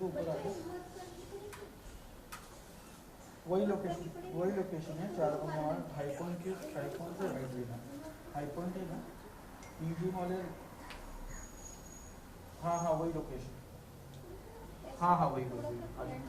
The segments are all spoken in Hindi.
के ऊपर आ गया। वही लोकेशन है 4 हाई पॉइंट से राइट लेना। हाई पॉइंट है ना ईवी वाले। हाँ हाँ वही लोकेशन। हाँ हाँ वही वही।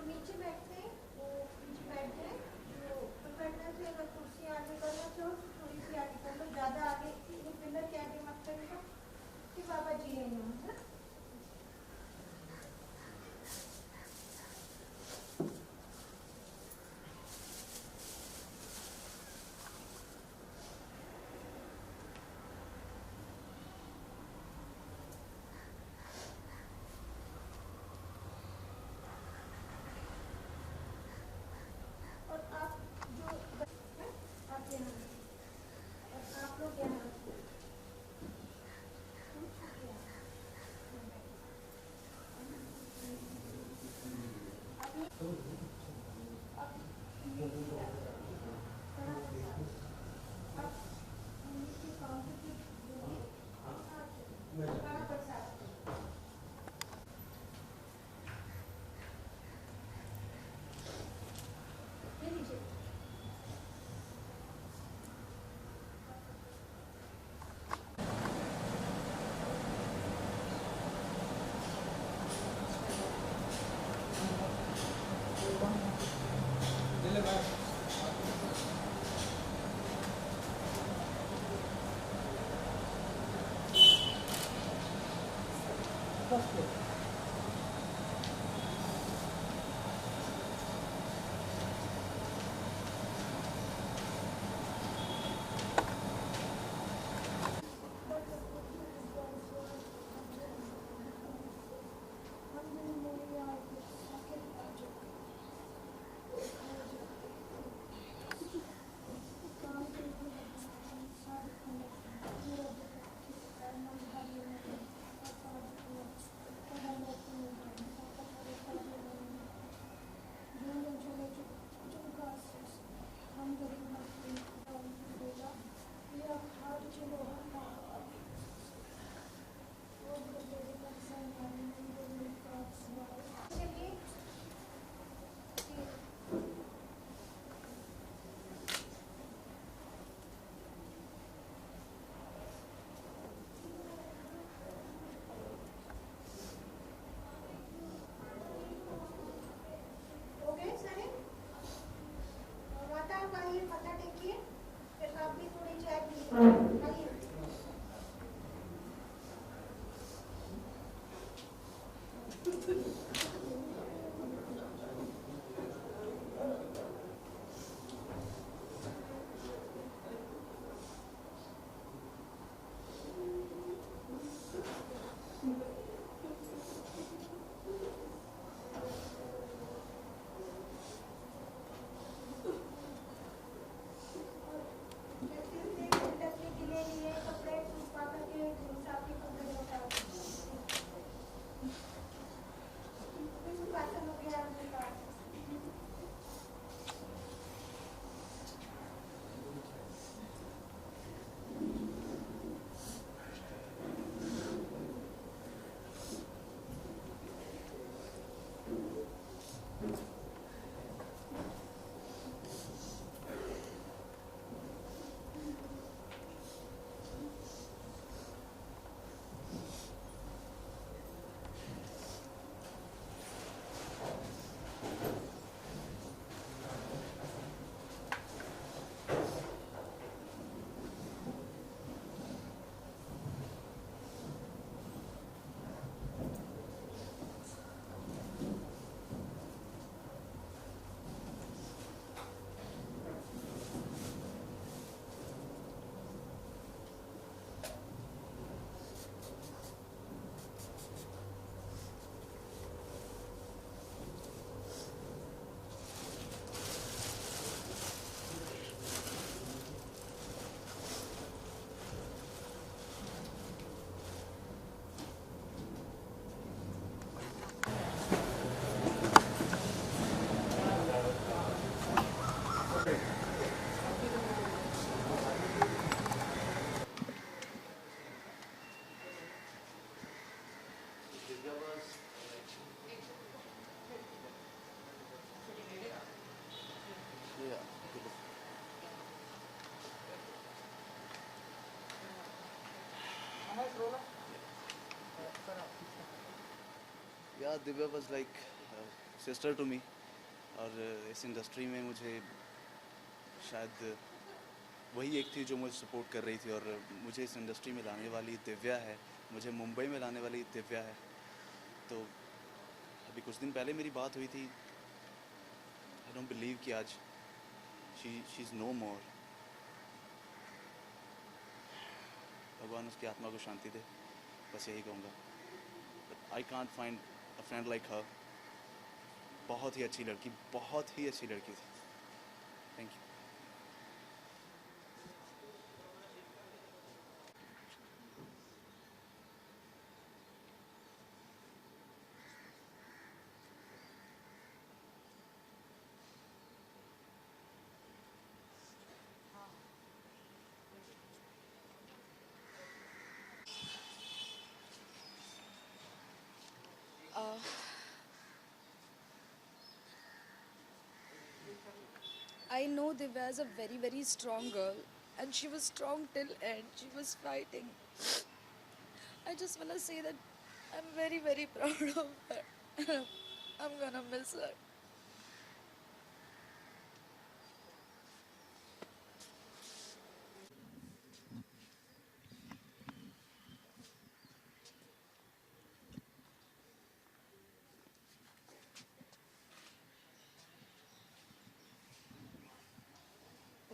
नीचे बैठते हैं वो नीचे बैठ जाए, जो ऊपर बैठना चाहिए। अगर कुर्सी आगे करना चाहो तो थोड़ी सी आगे कर लो, ज़्यादा आगे ये पिलर के आगे मत करेगा कि बाबा जी है यहाँ। और आप जो आप यहाँ और आप लोग यहाँ या Divya was like sister to me, और इस इंडस्ट्री में मुझे शायद वही एक थी जो मुझे सपोर्ट कर रही थी, और मुझे इस इंडस्ट्री में लाने वाली दिव्या है, मुझे मुंबई में लाने वाली दिव्या है। तो अभी कुछ दिन पहले मेरी बात हुई थी, आई डोंट बिलीव कि आज शी इज़ नो मोर। भगवान उसकी आत्मा को शांति दे, बस यही कहूँगा। But I can't find a friend like her. बहुत ही अच्छी लड़की, बहुत ही अच्छी लड़की थी। Thank you. Uh, I know Divya is a very, very strong girl, and she was strong till end. She was fighting. I just wanna say that I'm very, very proud of her. I'm gonna miss her.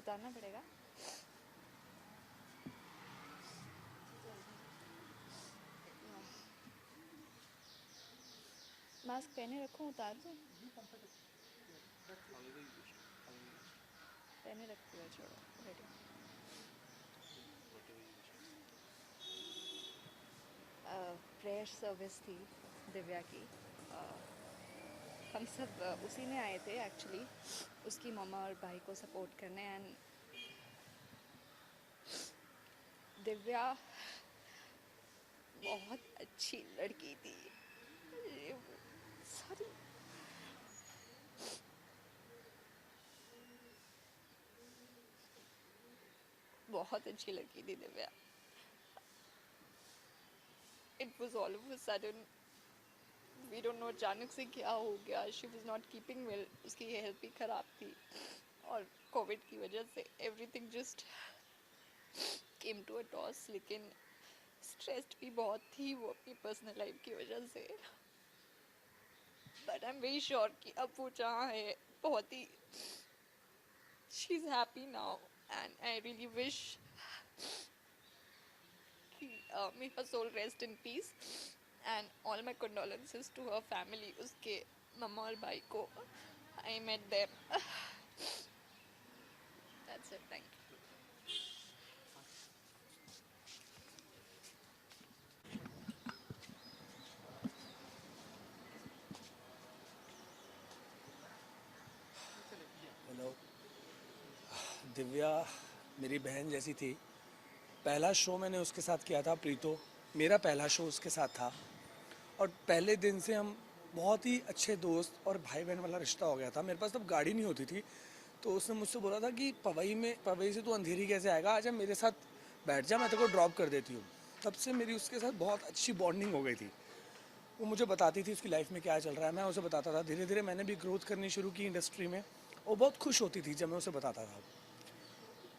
उतारना पड़ेगा। मास्क पहने रखूं, उतार दूं? पहने रखती है, छोड़ो। रेडी। प्रेयर सर्विस थी दिव्या की। हम सब उसी में आए थे एक्चुअली, उसकी मम्मा और भाई को सपोर्ट करने। एंड दिव्या बहुत अच्छी लड़की थी। सॉरी। बहुत अच्छी लड़की थी Divya. It was all of a sudden, we don't know अचानक से क्या हो गया। She was not keeping well, उसकी हेल्थ भी ख़राब थी, और कोविड की वजह से everything just came to a toss. लेकिन स्ट्रेस्ड भी बहुत थी वो अपनी पर्सनल लाइफ की वजह से। But I am very sure कि अब वो जहाँ है, बहुत ही she is happy now. And I really wish may her soul rest in peace, and all my condolences to her family, उसके मम्मा और भाई को। I met them. That's it. Thank you. Hello. Divya मेरी बहन जैसी थी। पहला शो मैंने उसके साथ किया था, प्रीतो। मेरा पहला शो उसके साथ था, और पहले दिन से हम बहुत ही अच्छे दोस्त और भाई बहन वाला रिश्ता हो गया था। मेरे पास तब गाड़ी नहीं होती थी, तो उसने मुझसे बोला था कि पवई से तू अंधेरी कैसे आएगा, आजा मेरे साथ बैठ जा, मैं तेरे को ड्रॉप कर देती हूँ। तब से मेरी उसके साथ बहुत अच्छी बॉन्डिंग हो गई थी। वो मुझे बताती थी उसकी लाइफ में क्या चल रहा है, मैं उसे बताता था। धीरे धीरे मैंने भी ग्रोथ करनी शुरू की इंडस्ट्री में। वो बहुत खुश होती थी जब मैं उसे बताता था।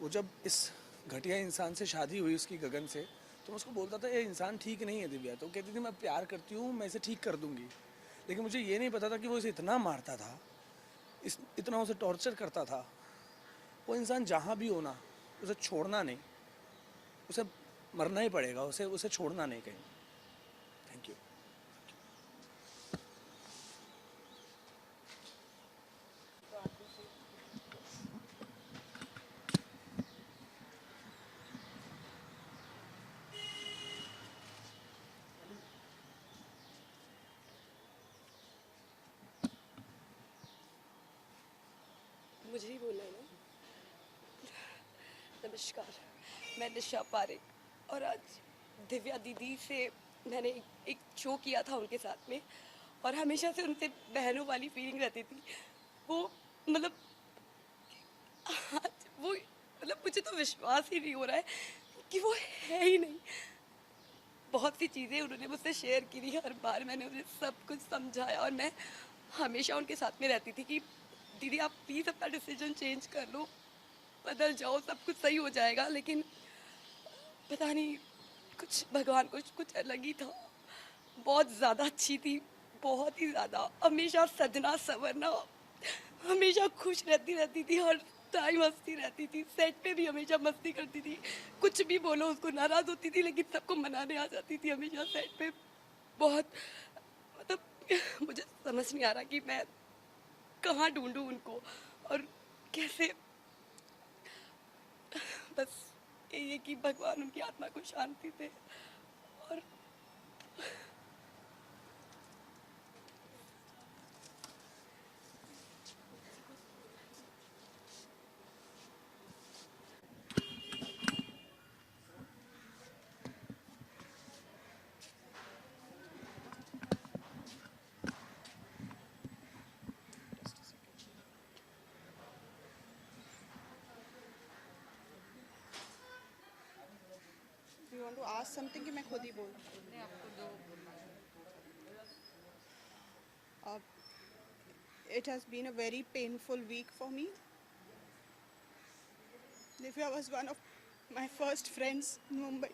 वो जब इस घटिया इंसान से शादी हुई उसकी, गगन से, तो मैं उसको बोलता था ये इंसान ठीक नहीं है दिव्या। तो कहती थी मैं प्यार करती हूँ, मैं इसे ठीक कर दूँगी। लेकिन मुझे ये नहीं पता था कि वो इसे इतना मारता था, इतना उसे टॉर्चर करता था। वो इंसान जहाँ भी हो ना, उसे छोड़ना नहीं, उसे मरना ही पड़ेगा, उसे छोड़ना नहीं कहीं। Thank you. मुझे ही बोलना है ना। नमस्कार, मैं निशा पारेख, और आज दिव्या दीदी से मैंने एक शो किया था उनके साथ में, और हमेशा से उनसे बहनों वाली फीलिंग रहती थी। वो मतलब आज वो मतलब मुझे तो विश्वास ही नहीं हो रहा है कि वो है ही नहीं। बहुत सी चीज़ें उन्होंने मुझसे शेयर की थी। हर बार मैंने उन्हें सब कुछ समझाया और मैं हमेशा उनके साथ में रहती थी कि दीदी आप प्लीज़ अपना डिसीजन चेंज कर लो, बदल जाओ, सब कुछ सही हो जाएगा। लेकिन पता नहीं कुछ भगवान कुछ अलग ही था। बहुत ज़्यादा अच्छी थी, बहुत ही ज़्यादा, हमेशा सजना संवरना, हमेशा खुश रहती थी, हर टाइम हंसती रहती थी, सेट पे भी हमेशा मस्ती करती थी, कुछ भी बोलो उसको नाराज़ होती थी लेकिन सबको मनाने आ जाती थी हमेशा सेट पे। बहुत मतलब मुझे समझ नहीं आ रहा कि मैं कहाँ ढूंढूं उनको और कैसे। बस यही है कि भगवान उनकी आत्मा को शांति दे। और You want to ask something कि मैं खुद ही बोल? It has been a very painful week for me. Divya was one of my first friends in Mumbai.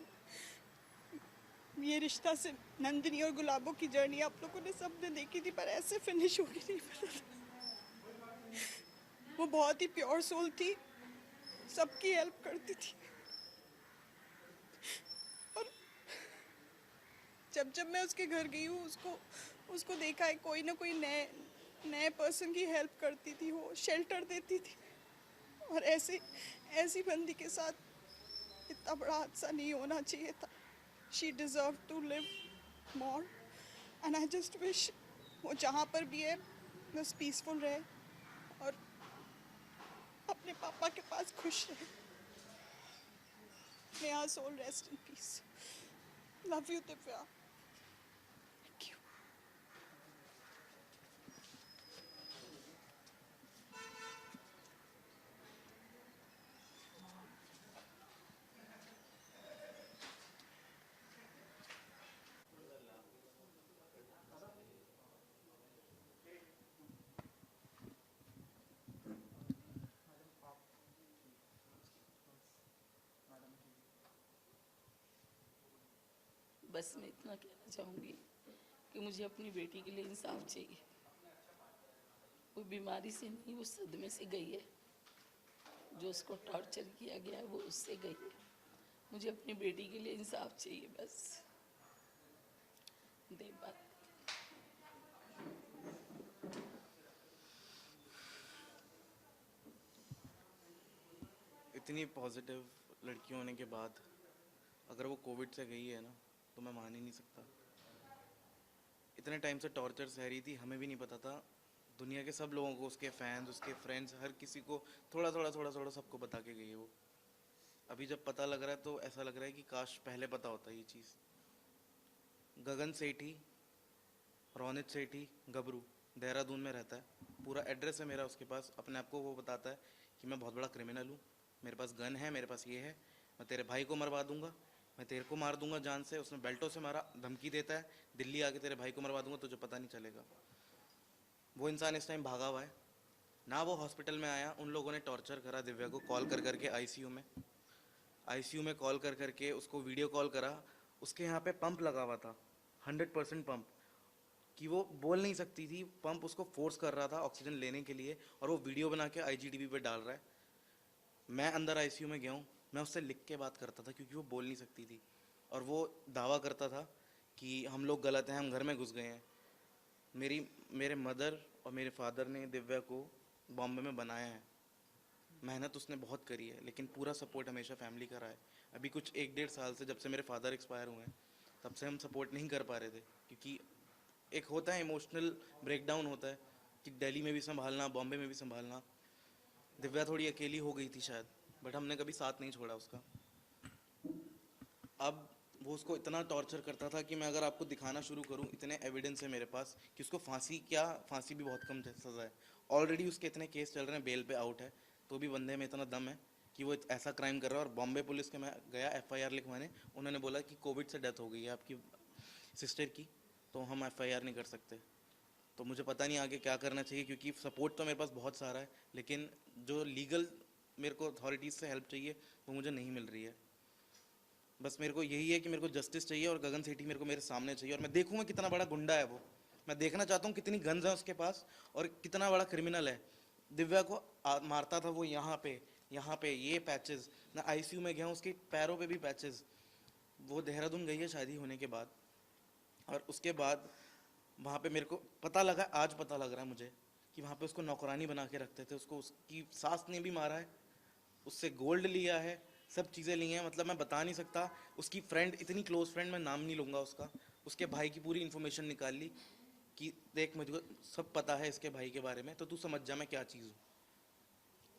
ये रिश्ता से नंदिनी और गुलाबों की जर्नी आप लोगों ने सबने देखी थी, पर ऐसे फिनिश होगी नहीं पता था। वो बहुत ही प्योर सोल थी, सबकी हेल्प करती थी। और जब मैं उसके घर गई हूँ, उसको देखा है कोई ना कोई नए पर्सन की हेल्प करती थी, वो शेल्टर देती थी। और ऐसी बंदी के साथ इतना बड़ा हादसा नहीं होना चाहिए था। She deserved to live more and I just wish वो जहाँ पर भी है बस पीसफुल रहे और अपने पापा के पास खुश रहे। May her soul rest in peace. Love you, Divya. Thank you. बस मैं इतना कहना चाहूँगी कि मुझे अपनी बेटी के लिए इंसाफ चाहिए। वो बीमारी से नहीं, वो सदमे से गई है। जो उसको टॉर्चर किया गया है वो उससे गई है। मुझे अपनी बेटी के लिए इंसाफ चाहिए बस। दे बात। इतनी पॉजिटिव लड़की होने के बाद अगर वो कोविड से गई है ना, तो मैं मान ही नहीं सकता। इतने टाइम से टॉर्चर सह रही थी, हमें भी नहीं पता था। दुनिया के सब लोगों को, उसके फैंस, उसके फ्रेंड्स, हर किसी को थोड़ा थोड़ा सबको बता के गई है वो। अभी जब पता लग रहा है तो ऐसा लग रहा है कि काश पहले पता होता ये चीज़। गगन सेठी, रोनित सेठी, गबरू, देहरादून में रहता है। पूरा एड्रेस है मेरा उसके पास। अपने आप को वो बताता है कि मैं बहुत बड़ा क्रिमिनल हूँ, मेरे पास गन है, मेरे पास ये है, मैं तेरे भाई को मरवा दूंगा, मैं तेरे को मार दूंगा जान से। उसने बेल्टों से मारा, धमकी देता है दिल्ली आके तेरे भाई को मरवा दूंगा, तुझे पता नहीं चलेगा। वो इंसान इस टाइम भागा हुआ है ना। वो हॉस्पिटल में आया, उन लोगों ने टॉर्चर करा दिव्या को, कॉल कर करके आईसीयू में कॉल कर करके उसको वीडियो कॉल करा। उसके यहाँ पे पंप लगा हुआ था, 100% पंप, कि वो बोल नहीं सकती थी। पंप उसको फोर्स कर रहा था ऑक्सीजन लेने के लिए, और वो वीडियो बना के IGTV पे डाल रहा है। मैं अंदर आईसीयू में गया हूँ, मैं उससे लिख के बात करता था क्योंकि वो बोल नहीं सकती थी। और वो दावा करता था कि हम लोग गलत हैं, हम घर में घुस गए हैं। मेरे मदर और मेरे फादर ने दिव्या को बॉम्बे में बनाया है। मेहनत उसने बहुत करी है, लेकिन पूरा सपोर्ट हमेशा फैमिली का रहा है। अभी कुछ 1-1.5 साल से, जब से मेरे फादर एक्सपायर हुए हैं, तब से हम सपोर्ट नहीं कर पा रहे थे, क्योंकि एक होता है इमोशनल ब्रेकडाउन होता है कि दिल्ली में भी संभालना, बॉम्बे में भी संभालना। दिव्या थोड़ी अकेली हो गई थी शायद, बट हमने कभी साथ नहीं छोड़ा उसका। अब वो उसको इतना टॉर्चर करता था कि मैं अगर आपको दिखाना शुरू करूं, इतने एविडेंस है मेरे पास कि उसको फांसी भी बहुत कम सज़ा है। ऑलरेडी उसके इतने केस चल रहे हैं, बेल पे आउट है, तो भी बंदे में इतना दम है कि कि वो ऐसा क्राइम कर रहा है। और बॉम्बे पुलिस के मैं गया एफआईआर लिखवाने, उन्होंने बोला कि कोविड से डेथ हो गई है आपकी सिस्टर की, तो हम एफआईआर नहीं कर सकते। तो मुझे पता नहीं आगे क्या करना चाहिए, क्योंकि सपोर्ट तो मेरे पास बहुत सारा है, लेकिन जो लीगल मेरे को अथॉरिटीज़ से हेल्प चाहिए वो मुझे नहीं मिल रही है। बस मेरे को यही है कि मेरे को जस्टिस चाहिए और गगन सेठी मेरे को मेरे सामने चाहिए, और मैं देखूंगा कितना बड़ा गुंडा है वो। मैं देखना चाहता हूँ कितनी गन्स है उसके पास और कितना बड़ा क्रिमिनल है। दिव्या को मारता था वो यहाँ पे ये पैचेस, मैं आईसीयू में गया हूँ, उसके पैरों पे भी पैचेस। वो देहरादून गई है शादी होने के बाद, और उसके बाद वहाँ पे मेरे को पता लगा, आज पता लग रहा है मुझे कि वहाँ पे उसको नौकरानी बना के रखते थे। उसको उसकी सास ने भी मारा है, उससे गोल्ड लिया है, सब चीज़ें ली हैं। मतलब मैं बता नहीं सकता। उसकी फ्रेंड, इतनी क्लोज फ्रेंड, मैं नाम नहीं लूँगा उसका, उसके भाई की पूरी इन्फॉर्मेशन निकाल ली कि देख मुझे सब पता है इसके भाई के बारे में, तो तू समझ जा मैं क्या चीज़ हूँ।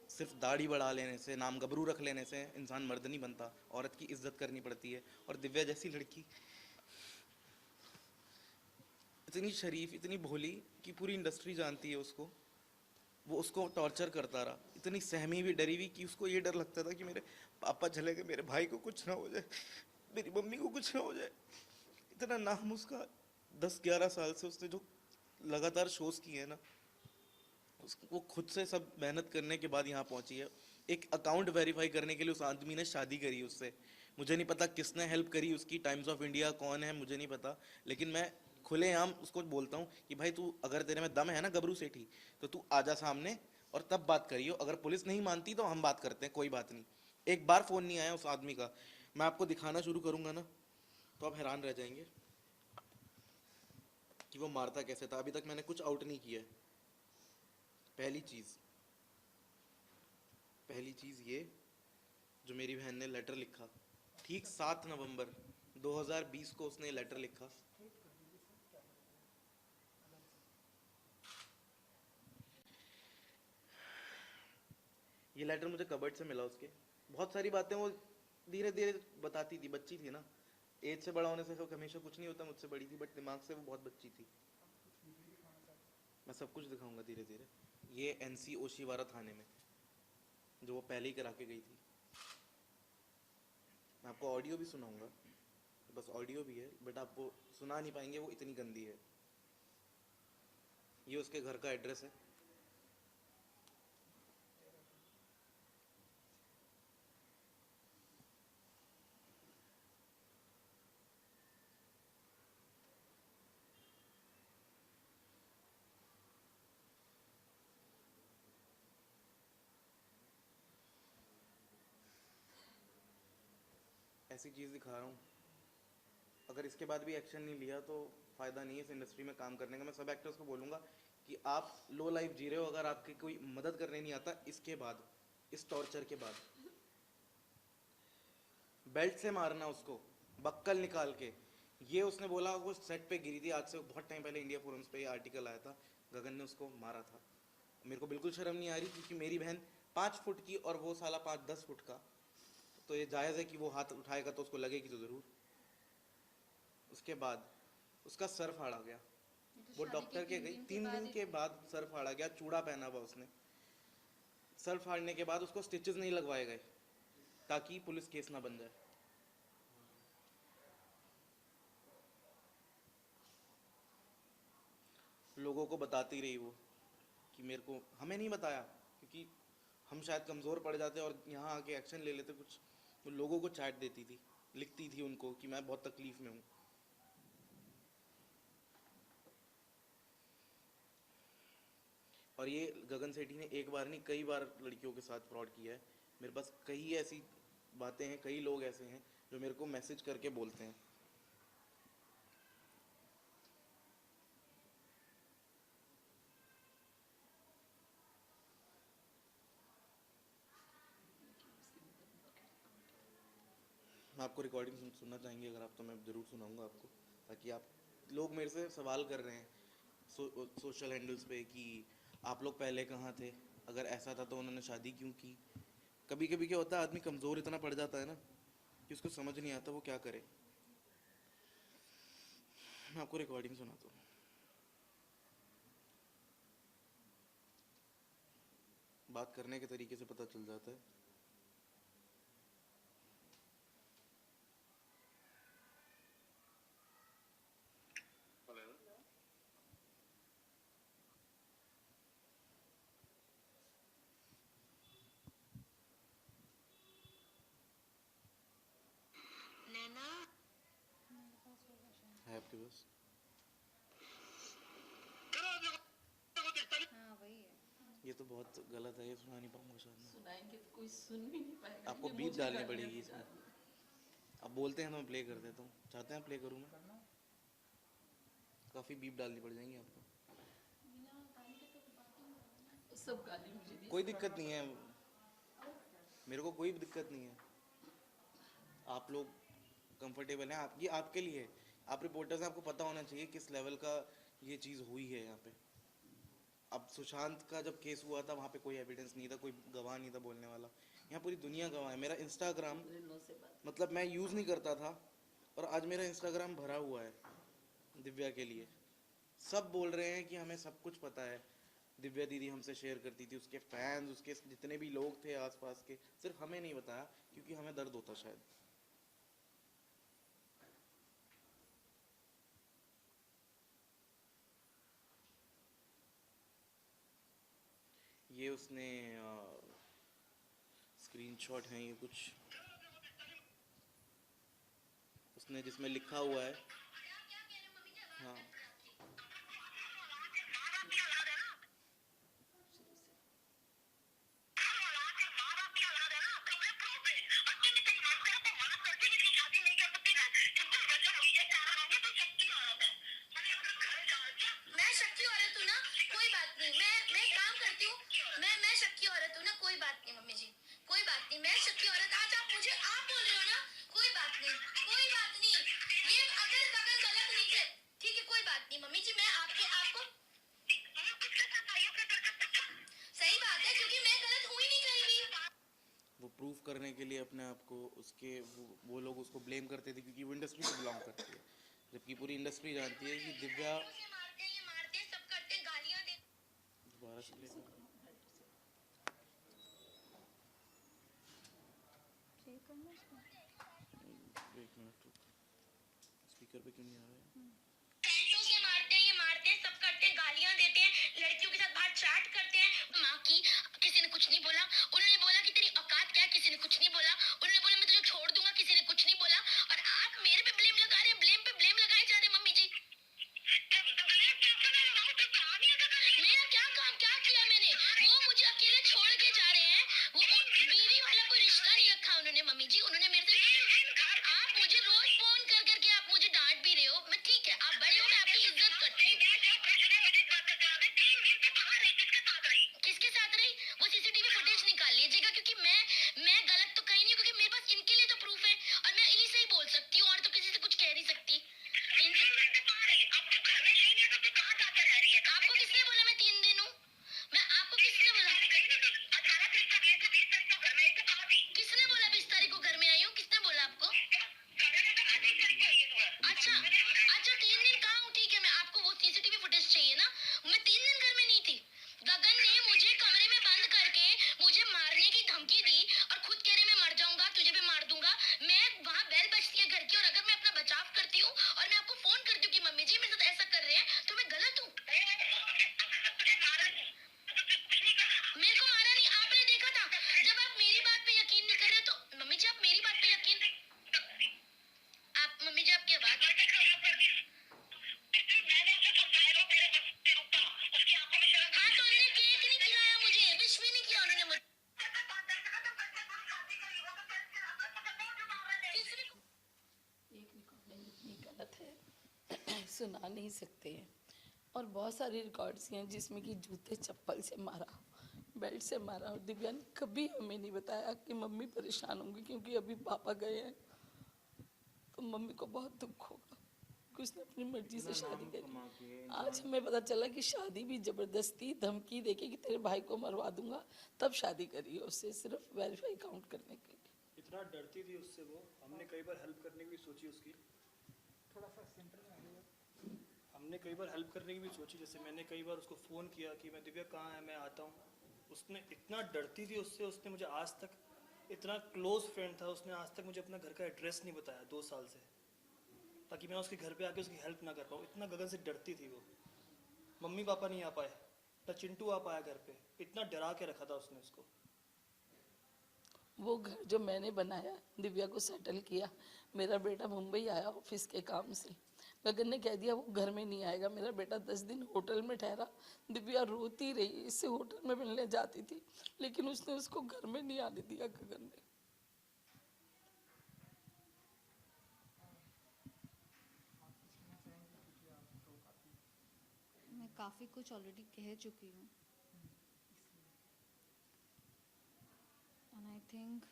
सिर्फ दाढ़ी बढ़ा लेने से, नाम गबरू रख लेने से इंसान मर्द नहीं बनता, औरत की इज्जत करनी पड़ती है। और दिव्या जैसी लड़की इतनी शरीफ, इतनी भोली कि पूरी इंडस्ट्री जानती है उसको, वो उसको टॉर्चर करता रहा। इतनी सहमी हुई, डरी हुई कि उसको ये डर लगता था कि मेरे पापा चले गए, मेरे भाई को कुछ ना हो जाए, मेरी मम्मी को कुछ ना हो जाए। इतना नाम उसका 10-11 साल से उसने जो लगातार शोज किए हैं ना, वो खुद से सब मेहनत करने के बाद यहाँ पहुंची है। एक अकाउंट वेरीफाई करने के लिए उस आदमी ने शादी करी उससे। मुझे नहीं पता किसने हेल्प करी उसकी, टाइम्स ऑफ इंडिया कौन है मुझे नहीं पता, लेकिन मैं खुलेआम उसको बोलता हूँ कि भाई तू, अगर तेरे में दम है ना गबरू सेठी, तो तू आजा सामने और तब बात करियो। अगर पुलिस नहीं मानती तो हम बात करते हैं, कोई बात नहीं। एक बार फोन नहीं आया उस आदमी का। मैं आपको दिखाना शुरू करूंगा ना तो आप हैरान रह जाएंगे कि वो मारता कैसे था। अभी तक मैंने कुछ आउट नहीं किया है। पहली चीज ये, जो मेरी बहन ने लेटर लिखा, ठीक 7 नवंबर 2020 को उसने लेटर लिखा। ये लेटर मुझे कबर्ड से मिला उसके। बहुत सारी बातें वो धीरे धीरे बताती थी, बच्ची थी ना, एज से बड़ा होने से हमेशा कुछ नहीं होता। मुझसे बड़ी थी बट दिमाग से वो बहुत बच्ची थी। मैं सब कुछ दिखाऊंगा धीरे धीरे। ये एनसी ओशीवारा थाने में, जो वो पहले ही करा के गई थी। मैं आपको ऑडियो भी सुनाऊंगा, बस ऑडियो भी है बट आप वो सुना नहीं पाएंगे, वो इतनी गंदी है। ये उसके घर का एड्रेस है। ऐसी चीज़ दिखा रहा हूँ। अगर इसके बाद भी एक्शन नहीं लिया तो फ़ायदा नहीं है इस इंडस्ट्री में काम करने का। मैं सब एक्टर्स को बोलूँगा कि आप लो लाइफ जी रहे हो, अगर आपकी कोई मदद करने नहीं आता, इसके बाद, इस टॉर्चर के बाद, बेल्ट से मारना उसको, बक्कल निकाल के। ये उसने बोला वो सेट पे गिरी थी, आज से बहुत टाइम पहले इंडिया फोरम्स पे ये आर्टिकल आया था, गगन ने उसको मारा था। मेरे को बिल्कुल शर्म नहीं आ रही, क्योंकि मेरी बहन 5 फुट की और वो साला 5-10 फुट का, तो ये जायज़ है कि वो हाथ उठाएगा तो उसको लगेगी तो ज़रूर। उसके बाद उसका सर फाड़ा गया। वो डॉक्टर के गई, 3 दिन के बाद सर फाड़ा गया। चूड़ा पहना हुआ उसने। सर फाड़ने के बाद उसको स्टिचेस नहीं लगवाए गए ताकि पुलिस केस ना बन जाए। लोगों को बताती रही वो कि मेरे को, हमें नहीं बताया क्योंकि हम शायद कमज़ोर पड़ जाते और यहाँ आके एक्शन ले लेते कुछ। तो लोगों को चैट देती थी, लिखती थी उनको कि मैं बहुत तकलीफ में हूँ। और ये गगन सेठी ने एक बार नहीं कई बार लड़कियों के साथ फ्रॉड किया है। मेरे पास कई ऐसी बातें हैं, कई लोग ऐसे हैं जो मेरे को मैसेज करके बोलते हैं। आपको रिकॉर्डिंग सुनना चाहेंगे अगर आप, तो मैं ज़रूर सुनाऊंगा आपको, ताकि आप, लोग मेरे से सवाल कर रहे हैं सोशल हैंडल्स पे कि आप लोग पहले कहाँ थे, अगर ऐसा था तो उन्होंने शादी क्यों की। कभी कभी क्या होता है, आदमी कमज़ोर इतना पड़ जाता है ना कि उसको समझ नहीं आता वो क्या करे। मैं आपको रिकॉर्डिंग सुनाता हूँ। बात करने के तरीके से पता चल जाता है। आपके पास? हाँ वही है। ये तो बहुत गलत है, ये सुना नहीं पाऊंगा शायद मैं। सुनाएंगे तो कोई सुन भी नहीं पाएगा। आपको ये बीप मुझे डालनी गालियाँ पड़ेगी दी इसमें। जा रही हैं। आप बोलते हैं तो मैं प्ले कर देता हूँ, चाहते हैं प्ले करूँ मैं? काफ़ी बीप डालनी पड़ जाएंगी आपको। सब गाली मुझे दी। कोई दिक्कत नहीं है, मेरे को कोई दिक्कत नहीं है। आप लोग कंफर्टेबल हैं, आपकी आपके लिए। आप रिपोर्टर्स हैं, आपको पता होना चाहिए किस लेवल का ये चीज़ हुई है यहाँ पे। अब सुशांत का जब केस हुआ था वहाँ पे कोई एविडेंस नहीं था, कोई गवाह नहीं था बोलने वाला। यहाँ पूरी दुनिया गवाह है। मेरा इंस्टाग्राम मतलब मैं यूज़ नहीं करता था और आज मेरा इंस्टाग्राम भरा हुआ है दिव्या के लिए। सब बोल रहे हैं कि हमें सब कुछ पता है, दिव्या दीदी हमसे शेयर करती थी, उसके फैंस, उसके जितने भी लोग थे आसपास के, सिर्फ हमें नहीं बताया क्योंकि हमें दर्द होता शायद। ये उसने स्क्रीनशॉट है ये कुछ उसने जिसमें लिखा हुआ है। हाँ मैं शक्की औरत हूँ ना, कोई बात नहीं। मैं काम करती हूँ, मैं शक्की औरत हूँ ना, कोई बात नहीं मम्मी जी, कोई बात नहीं। मैं शक्की औरत, आज आप मुझे आप बोल रहे हो ना, कोई बात नहीं, कोई बात नहीं। ये अगर अगर गलत निकले ठीक है, कोई बात नहीं मम्मी जी। मैं आपको सही बात है क्योंकि मैं गलत हुई नहीं कहीं भी। वो प्रूव करने के लिए अपने आप को उसके वो लोग उसको ब्लेम करते थे क्योंकि वो इंडस्ट्री से बिलोंग करती है, जबकि पूरी इंडस्ट्री जानती है कि दिव्या मारते हैं, ये मारते हैं, सब करते हैं, गालियां देते। दोबारा से play करो। एक मिनट रुक, स्पीकर पे क्यों नहीं आ रहा है? पैसों से मारते हैं, ये मारते हैं, सब करते हैं, गालियां देते हैं, लड़कियों के साथ बाहर चैट करते हैं। माँ की किसी ने कुछ नहीं बोला, उन्होंने बोला कि तेरी औकात क्या है, किसी ने कुछ नहीं बोला। उन्होंने बोला मैं तुझे छोड़ दूंगा, किसी ने कुछ नहीं बोला। और आप मेरे पे ब्लेम लगा रहे हैं, ब्लेम पे ब्लेम लगाए जा रहे हैं मम्मी जी। मेरा क्या काम क्या किया मैंने? वो मुझे अकेले छोड़ के जा रहे हैं। वो बीवी वाला कोई रिश्ता नहीं रखा उन्होंने मम्मी जी। उन्होंने मेरे से आप मुझे रोज फोन कर करके आप मुझे डांट भी रहे हो। मैं ठीक है, आप बड़े हो, मैं आपकी इज्जत करती हूँ। किसके साथ रही? वो सीसीटीवी फुटेज निकाल लीजिएगा क्योंकि मैं गलत तो कहीं नहीं हूँ, क्योंकि मेरे पास इनके लिए तो प्रूफ है और मैं इन्हीं से ही बोल सकती हूँ और तो किसी से कुछ कह नहीं सकती। आपको किसने बोला मैं 3 दिन हूँ? मैं आपको किसने बोला? किसने बोला 20 तारीख को घर में आई हूँ? किसने बोला आपको? अच्छा 3 दिन कहाँ हूँ? ठीक है, मैं आपको वो सीसीटीवी फुटेज चाहिए ना? मैं 3 दिन घर में नहीं थी। गगन ने मुझे कमरे में बंद करके मुझे मारने की धमकी दी और खुद कह रहे मैं मर जाऊंगा, तुझे भी मार दूंगा। मैं वहाँ बेल बजती है घर की और अगर मैं अपना बचाव करती हूँ और मैं आपको फोन करती हूँ कि मम्मी जी मेरे साथ ऐसा कर रहे हैं तो मैं गलत हूँ? मेरे को मारा नहीं, आपने देखा था। जब आप मेरी बात पे यकीन नहीं कर रहे तो मम्मी जी आप मेरी बात पे यकीन आप मम्मी जी आप क्या बात हाँ तो उन्होंने केक नहीं खिलाया मुझे, विश भी नहीं किया उन्होंने मुझे। एक रिकॉर्डिंग इतनी गलत है सुना नहीं सकते हैं। और बहुत सारी रिकॉर्ड्स हैं जिसमें कि जूते चप्पल से मारा, बेल्ट से मारा। और दिव्या ने कभी हमें नहीं बताया कि मम्मी परेशान होंगी क्योंकि अभी पापा गए हैं तो मम्मी को बहुत दुख होगा कि उसने अपनी मर्जी से शादी करी। आज हमें पता चला कि शादी भी जबरदस्ती धमकी देके कि तेरे भाई को मरवा दूंगा तब शादी करी है उससे, सिर्फ वेरीफाई काउंट करने के लिए। इतना डरती थी उससे वो, हमने कई बार हेल्प करने की भी सोची उसकी। थोड़ा सा सेंटर में आ जाइए। हमने कई बार हेल्प करने की भी सोची, जैसे मैंने कई बार उसको फ़ोन किया कि मैं दिव्या कहाँ है, मैं आता हूँ। उसने इतना डरती थी उससे, उसने मुझे आज तक, इतना क्लोज फ्रेंड था, उसने आज तक मुझे अपना घर का एड्रेस नहीं बताया 2 साल से, ताकि मैं उसके घर पे आके उसकी हेल्प ना कर पाऊँ। इतना गगन से डरती थी वो। मम्मी पापा नहीं आ पाए, ना चिंटू आ पाया घर पे, इतना डरा के रखा था उसने उसको। वो घर जो मैंने बनाया, दिव्या को सेटल किया, मेरा बेटा मुंबई आया ऑफिस के काम से, गगन ने कह दिया वो घर में नहीं आएगा। मेरा बेटा 10 दिन होटल में ठहरा। दिव्या रोती रही, इससे होटल में मिलने जाती थी, लेकिन उसने उसको घर में नहीं आने दिया गगन ने। मैं काफ़ी कुछ ऑलरेडी कह चुकी हूँ, एंड आई थिंक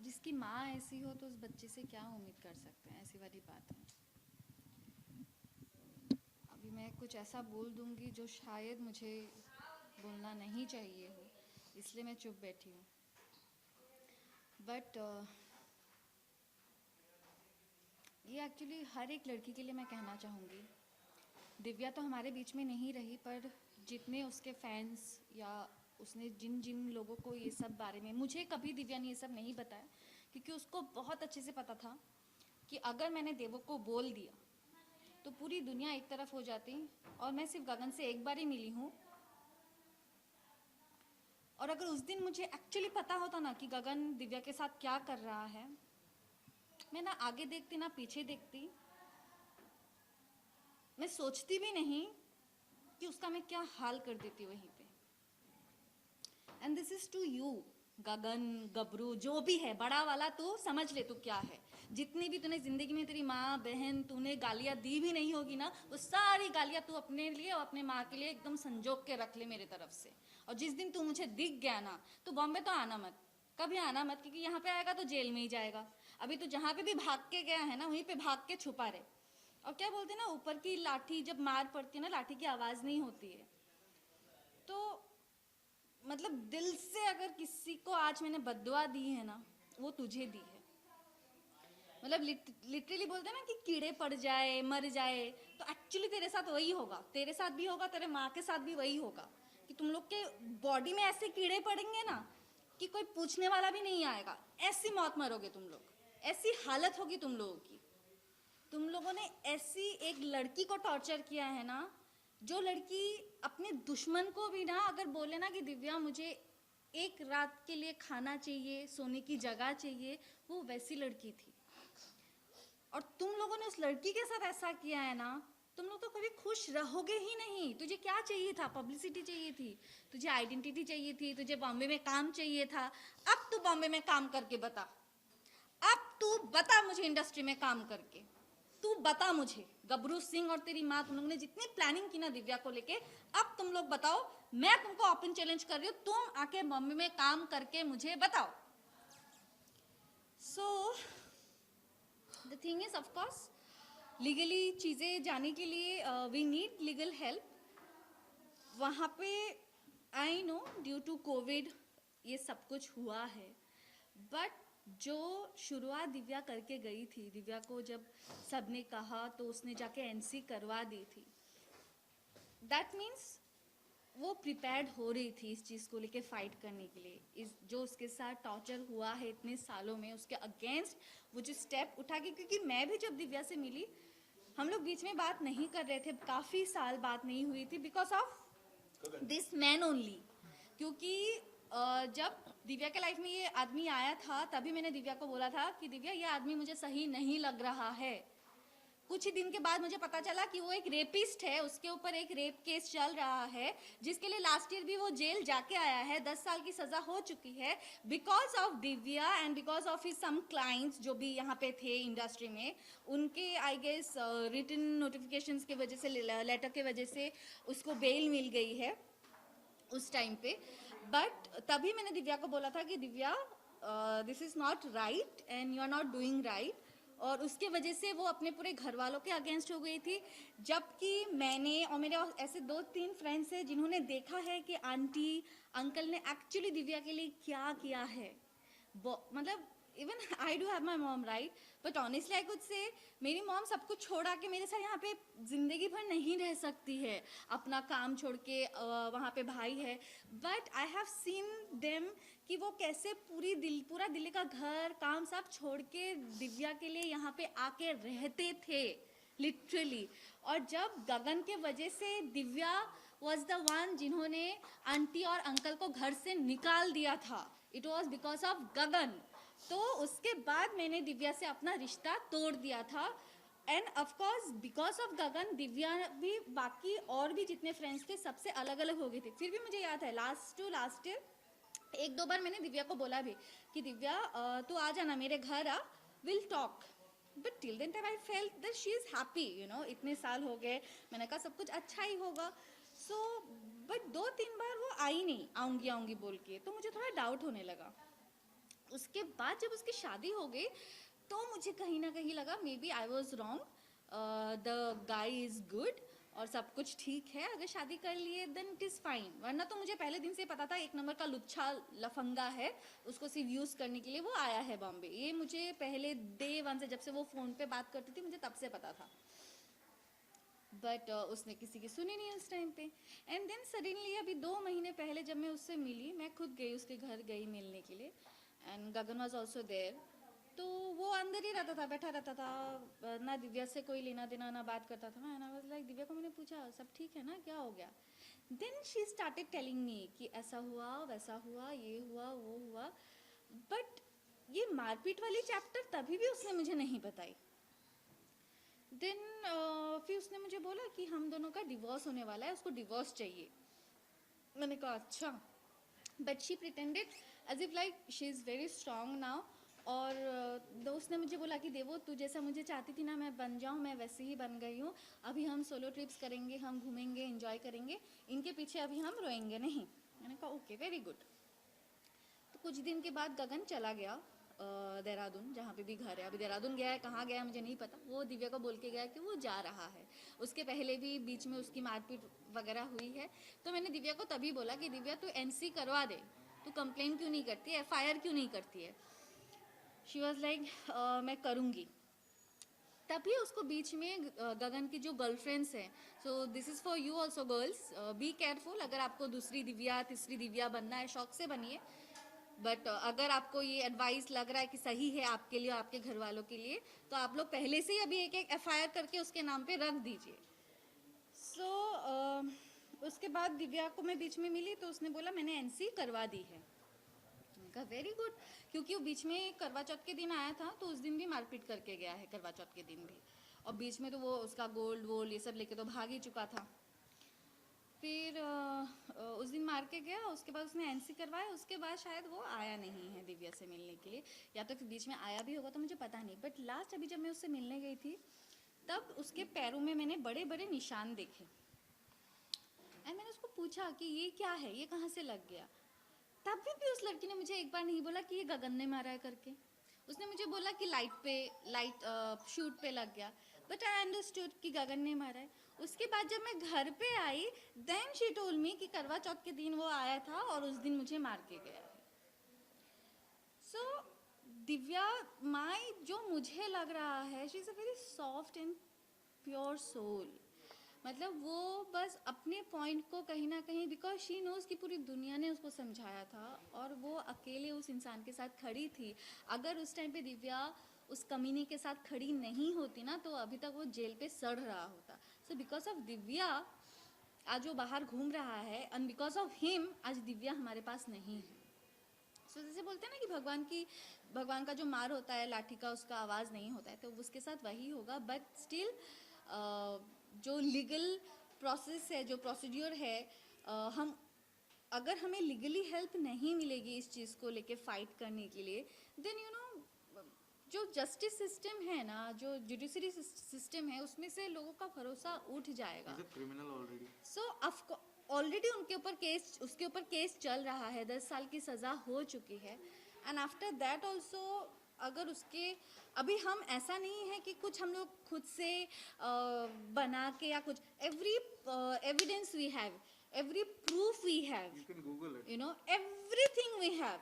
जिसकी माँ ऐसी हो तो उस बच्चे से क्या उम्मीद कर सकते हैं, ऐसी वाली बात है। अभी मैं कुछ ऐसा बोल दूँगी जो शायद मुझे बोलना नहीं चाहिए हो, इसलिए मैं चुप बैठी हूँ। बट ये एक्चुअली हर एक लड़की के लिए मैं कहना चाहूँगी। दिव्या तो हमारे बीच में नहीं रही, पर जितने उसके फैंस या उसने जिन जिन लोगों को ये सब बारे में, मुझे कभी दिव्या ने ये सब नहीं बताया, क्योंकि उसको बहुत अच्छे से पता था कि अगर मैंने देवो को बोल दिया तो पूरी दुनिया एक तरफ हो जाती, और मैं सिर्फ गगन से एक बार ही मिली हूँ। और अगर उस दिन मुझे एक्चुअली पता होता ना कि गगन दिव्या के साथ क्या कर रहा है, मैं ना आगे देखती ना पीछे देखती, मैं सोचती भी नहीं कि उसका मैं क्या हाल कर देती वहीं पे। And this is to you Gagan, गबरू, जो भी है बड़ा वाला, तो समझ ले तू क्या है। जितनी भी तूने जिंदगी में तेरी माँ बहन तूने गालियाँ दी भी नहीं होगी ना, वो सारी गालियाँ तू अपने लिए और अपने माँ के लिए एकदम संजोग के रख ले मेरे तरफ से। और जिस दिन तू मुझे दिख गया ना, तो बॉम्बे तो आना मत, कभी आना मत, क्योंकि यहाँ पे आएगा तो जेल में ही जाएगा। अभी तो जहाँ पे भी भाग के गया है ना, वहीं पे भाग के छुपा रहे। और क्या बोलते हैं ना, ऊपर की लाठी जब मार पड़ती है ना, लाठी की आवाज़ नहीं होती है। तो मतलब दिल से अगर किसी को आज मैंने बद्दुआ दी है ना, वो तुझे दी है। मतलब लिटरली बोलते हैं ना कि कीड़े पड़ जाए, मर जाए, तो एक्चुअली तेरे साथ वही होगा, तेरे साथ भी होगा, तेरे माँ के साथ भी वही होगा, कि तुम लोग के बॉडी में ऐसे कीड़े पड़ेंगे ना कि कोई पूछने वाला भी नहीं आएगा। ऐसी मौत मरोगे तुम लोग, ऐसी हालत होगी तुम लोगों की। तुम लोगों ने ऐसी एक लड़की को टॉर्चर किया है ना, जो लड़की अपने दुश्मन को भी ना अगर बोले ना कि दिव्या मुझे एक रात के लिए खाना चाहिए, सोने की जगह चाहिए, वो वैसी लड़की थी। और तुम लोगों ने उस लड़की के साथ ऐसा किया है ना, तुम लोग तो कभी खुश रहोगे ही नहीं। तुझे क्या चाहिए था? पब्लिसिटी चाहिए थी, तुझे आइडेंटिटी चाहिए थी, तुझे बॉम्बे में काम चाहिए था। अब तू बॉम्बे में काम करके बता, अब तू बता मुझे इंडस्ट्री में काम करके, तू बता मुझे। गबरू सिंह और तेरी माँ, तुम लोगों ने जितनी प्लानिंग की ना दिव्या को लेके, अब तुम लोग बताओ। मैं तुमको ओपन चैलेंज कर रही हूँ, तुम आके बॉम्बे में काम करके मुझे बताओ। So the thing is, of course legally चीज़ें जाने के लिए वी नीड लीगल हेल्प। वहाँ पे I know due to Covid ये सब कुछ हुआ है, बट जो शुरुआत दिव्या करके गई थी, दिव्या को जब सबने कहा तो उसने जाके एनसी करवा दी थी। दैट मीन्स वो प्रिपेयर्ड हो रही थी इस चीज़ को लेके फाइट करने के लिए। इस जो उसके साथ टॉर्चर हुआ है इतने सालों में, उसके अगेंस्ट वो जो स्टेप उठा के, क्योंकि मैं भी जब दिव्या से मिली, हम लोग बीच में बात नहीं कर रहे थे, काफ़ी साल बात नहीं हुई थी, because of this man only. क्योंकि जब दिव्या के लाइफ में ये आदमी आया था, तभी मैंने दिव्या को बोला था कि दिव्या ये आदमी मुझे सही नहीं लग रहा है। कुछ ही दिन के बाद मुझे पता चला कि वो एक रेपिस्ट है, उसके ऊपर एक रेप केस चल रहा है, जिसके लिए लास्ट ईयर भी वो जेल जाके आया है, 10 साल की सज़ा हो चुकी है, because of Divya and because of his some clients जो भी यहाँ पे थे इंडस्ट्री में, उनके आई गेस रिटन नोटिफिकेशंस के वजह से, लेटर के वजह से उसको बेल मिल गई है उस टाइम पे। बट तभी मैंने दिव्या को बोला था कि Divya this is not right and you are not doing right. और उसके वजह से वो अपने पूरे घर वालों के अगेंस्ट हो गई थी। जबकि मैंने और मेरे ऐसे 2-3 फ्रेंड्स हैं जिन्होंने देखा है कि आंटी अंकल ने एक्चुअली दिव्या के लिए क्या किया है। मतलब even I do have my mom right, but honestly I could say मेरी मॉम सब कुछ छोड़ा के मेरे साथ यहाँ पे ज़िंदगी भर नहीं रह सकती है, अपना काम छोड़ के वहाँ पे भाई है। But I have seen them कि वो कैसे पूरा दिल्ली का घर काम सब छोड़ के दिव्या के लिए यहाँ पे आके रहते थे लिटरली। और जब गगन के वजह से दिव्या वॉज द वन जिन्होंने आंटी और अंकल को घर से निकाल दिया था, इट वॉज बिकॉज ऑफ गगन। तो उसके बाद मैंने दिव्या से अपना रिश्ता तोड़ दिया था. And of course because of Gagan, Divya भी बाकी और भी जितने फ्रेंड्स थे सबसे अलग अलग हो गए थे. फिर भी मुझे याद है लास्ट ईयर एक दो बार मैंने दिव्या को बोला भी कि दिव्या तू आ जाना मेरे घर आ, will talk. But till then time I felt that she is happy, you know. इतने साल हो गए, मैंने कहा सब कुछ अच्छा ही होगा. सो बट 2-3 बार वो आई नहीं, आऊँगी बोल के, तो मुझे थोड़ा डाउट होने लगा. उसके बाद जब उसकी शादी हो गई तो मुझे कहीं ना कहीं लगा maybe I was wrong, the guy is good और सब कुछ ठीक है. अगर शादी कर लिए देन इट इज़ फाइन, वरना तो मुझे पहले दिन से पता था एक नंबर का लुच्छा लफंगा है, उसको सिर्फ यूज़ करने के लिए वो आया है बॉम्बे. ये मुझे पहले डे 1 से, जब से वो फ़ोन पे बात करती थी, मुझे तब से पता था. बट उसने किसी की सुनी नहीं उस टाइम पे. एंड देन सडनली अभी 2 महीने पहले जब मैं उससे मिली, मैं खुद गई उसके घर गई मिलने के लिए. And Gagan was also there. तो वो अंदर ही रहता था, बैठा रहता था, ना दिव्या से कोई लेना देना, ना बात करता था. And I was like, Divya को मैंने पूछा सब ठीक है ना, क्या हो गया. Then she started telling me कि ऐसा हुआ वैसा हुआ, ये हुआ वो हुआ. बट ये मारपीट वाली चैप्टर तभी भी उसने मुझे नहीं बताई. देन फिर उसने मुझे बोला कि हम दोनों का डिवोर्स होने वाला है, उसको डिवोर्स चाहिए. मैंने कहा अच्छा. But she pretended as if like she is very strong now. और दोस्त ने मुझे बोला कि देवो तू जैसा मुझे चाहती थी ना मैं बन जाऊँ, मैं वैसे ही बन गई हूँ. अभी हम सोलो ट्रिप्स करेंगे, हम घूमेंगे, एंजॉय करेंगे, इनके पीछे अभी हम रोएंगे नहीं. मैंने कहा ओके वेरी गुड. तो कुछ दिन के बाद गगन चला गया देहरादून, जहाँ पे भी घर है. अभी देहरादून गया है, कहाँ गया है मुझे नहीं पता. वो दिव्या को बोल के गया कि वो जा रहा है. उसके पहले भी बीच में उसकी मारपीट वगैरह हुई है. तो मैंने दिव्या को तभी बोला कि दिव्या तू NC करवा दे, तू कंप्लेन क्यों नहीं करती है, FIR क्यों नहीं करती है. शी वॉज लाइक मैं करूँगी. तभी उसको बीच में गगन की जो गर्लफ्रेंड्स हैं, so this is for you also girls, be careful. अगर आपको दूसरी दिव्या तीसरी दिव्या बनना है, शौक से बनिए. बट अगर आपको ये एडवाइस लग रहा है कि सही है आपके लिए और आपके घर वालों के लिए, तो आप लोग पहले से ही अभी एक FIR करके उसके नाम पे रख दीजिए. सो उसके बाद दिव्या को मैं बीच में मिली तो उसने बोला मैंने NC करवा दी है. कहा वेरी गुड, क्योंकि वो बीच में करवा चौथ के दिन आया था तो उस दिन भी मारपीट करके गया है, करवा चौथ के दिन भी. और बीच में तो वो उसका गोल्ड वोल्ड ये सब लेके तो भाग ही चुका था. फिर उस दिन मार के गया, उसके बाद उसने NC करवाया. उसके बाद शायद वो आया नहीं है दिव्या से मिलने के लिए, या तो फिर बीच में आया भी होगा तो मुझे पता नहीं. बट लास्ट अभी जब मैं उससे मिलने गई थी तब उसके पैरों में मैंने बड़े बड़े निशान देखे. एंड मैंने उसको पूछा कि ये क्या है, ये कहाँ से लग गया. तब भी उस लड़की ने मुझे एक बार नहीं बोला कि ये गगन ने मारा है करके. उसने मुझे बोला कि लाइट शूट पे लग गया. बट आई अंडरस्टूड कि गगन ने मारा है. उसके बाद जब मैं घर पे आई देन शी टोल्ड मी कि करवा चौथ के दिन वो आया था और उस दिन मुझे मार के गया है. सो दिव्या माई जो मुझे लग रहा है, she is a very soft and pure soul. मतलब वो बस अपने पॉइंट को कहीं ना कहीं, बिकॉज शी नोज कि पूरी दुनिया ने उसको समझाया था और वो अकेले उस इंसान के साथ खड़ी थी. अगर उस टाइम पे दिव्या उस कमीने के साथ खड़ी नहीं होती ना तो अभी तक वो जेल पे सड़ रहा होता. सो बिकॉज ऑफ दिव्या आज वो बाहर घूम रहा है एंड बिकॉज ऑफ हिम आज दिव्या हमारे पास नहीं है. सो जैसे बोलते हैं ना कि भगवान का जो मार होता है लाठी का, उसका आवाज़ नहीं होता है, तो उसके साथ वही होगा. बट स्टिल जो लीगल प्रोसेस है, जो प्रोसीड्यूर है, हम अगर हमें लीगली हेल्प नहीं मिलेगी इस चीज़ को लेके फाइट करने के लिए, देन यू नो जो जस्टिस सिस्टम है ना, जो जुडिशरी सिस्टम है, उसमें से लोगों का भरोसा उठ जाएगा. Criminal already. सो ऑलरेडी उसके ऊपर केस चल रहा है, 10 साल की सज़ा हो चुकी है. एंड आफ्टर दैट ऑल्सो अगर उसके अभी हम ऐसा नहीं है कि कुछ हम लोग खुद से बना के या कुछ, every evidence we have, every proof we have, You can Google it. You know everything we have.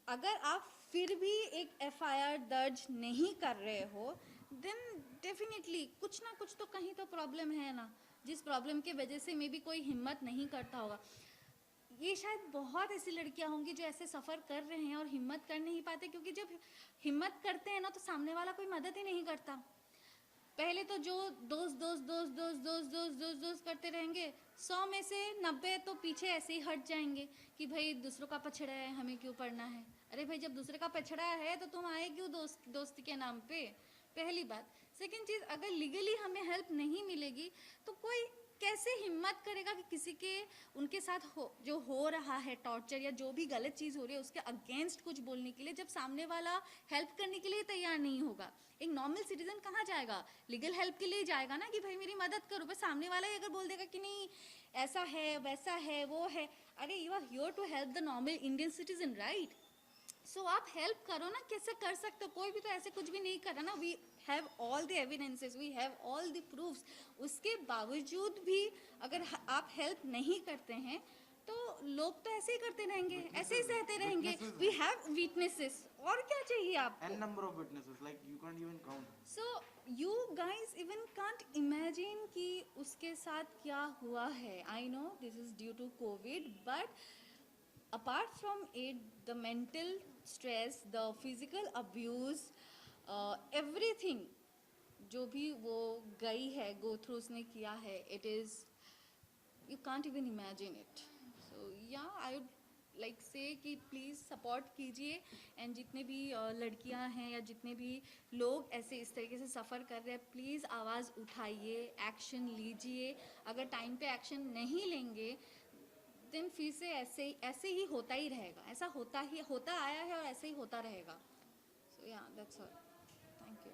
अगर आप फिर भी एक FIR दर्ज नहीं कर रहे हो देन डेफिनेटली कुछ ना कुछ तो कहीं तो प्रॉब्लम है ना, जिस प्रॉब्लम के वजह से मे बी कोई हिम्मत नहीं करता होगा. ये शायद बहुत ऐसी लड़कियां होंगी जो ऐसे सफ़र कर रहे हैं और हिम्मत कर नहीं पाते, क्योंकि जब हिम्मत करते हैं ना तो सामने वाला कोई मदद ही नहीं करता. पहले तो जो दोस्त दोस्त दोस्त दोस्त दोस्त दोस्त दोस्त दोस्त करते रहेंगे, 100 में से 90 तो पीछे ऐसे ही हट जाएंगे कि भाई दूसरों का पछड़ा है, हमें क्यों पढ़ना है। अरे भाई, जब दूसरे का पछड़ा है तो तुम आए क्यों दोस्ती के नाम पे, पहली बात। सेकंड चीज़, अगर लीगली हमें हेल्प नहीं मिलेगी तो कोई कैसे हिम्मत करेगा कि किसी के उनके साथ जो हो रहा है टॉर्चर या जो भी गलत चीज़ हो रही है उसके अगेंस्ट कुछ बोलने के लिए, जब सामने वाला हेल्प करने के लिए तैयार नहीं होगा। एक नॉर्मल सिटीजन कहाँ जाएगा, लीगल हेल्प के लिए जाएगा ना कि भाई मेरी मदद करो। बस सामने वाला ही अगर बोल देगा कि नहीं ऐसा है वैसा है वो है, अरे you are here to help the normal Indian citizen, right. So आप हेल्प करो ना, कैसे कर सकते हो, कोई भी तो ऐसे कुछ भी नहीं कर रहा ना। We have all the evidences, we have all the proofs, उसके बावजूद भी अगर आप हेल्प नहीं करते हैं तो लोग तो ऐसे ही करते रहेंगे, ऐसे ही सहते रहेंगे। वी हैव विटनेसेस, और क्या चाहिए आपको? N number of witnesses, like you can't even count. So you guys even can't imagine कि उसके साथ क्या हुआ है। I know this is due to Covid, but apart from it, the mental stress, the physical abuse, everything जो भी वो गई है, go through उसने किया है, it is, you can't even imagine it. So yeah, I would like say कि please support कीजिए, and जितने भी लड़कियां हैं या जितने भी लोग ऐसे इस तरीके से सफ़र कर रहे हैं, प्लीज़ आवाज़ उठाइए, एक्शन लीजिए। अगर टाइम पे एक्शन नहीं लेंगे दिन फिर से ऐसे ही होता ही रहेगा, ऐसा होता आया है और ऐसे ही होता रहेगा। सो या दैट्स ऑल, थैंक यू।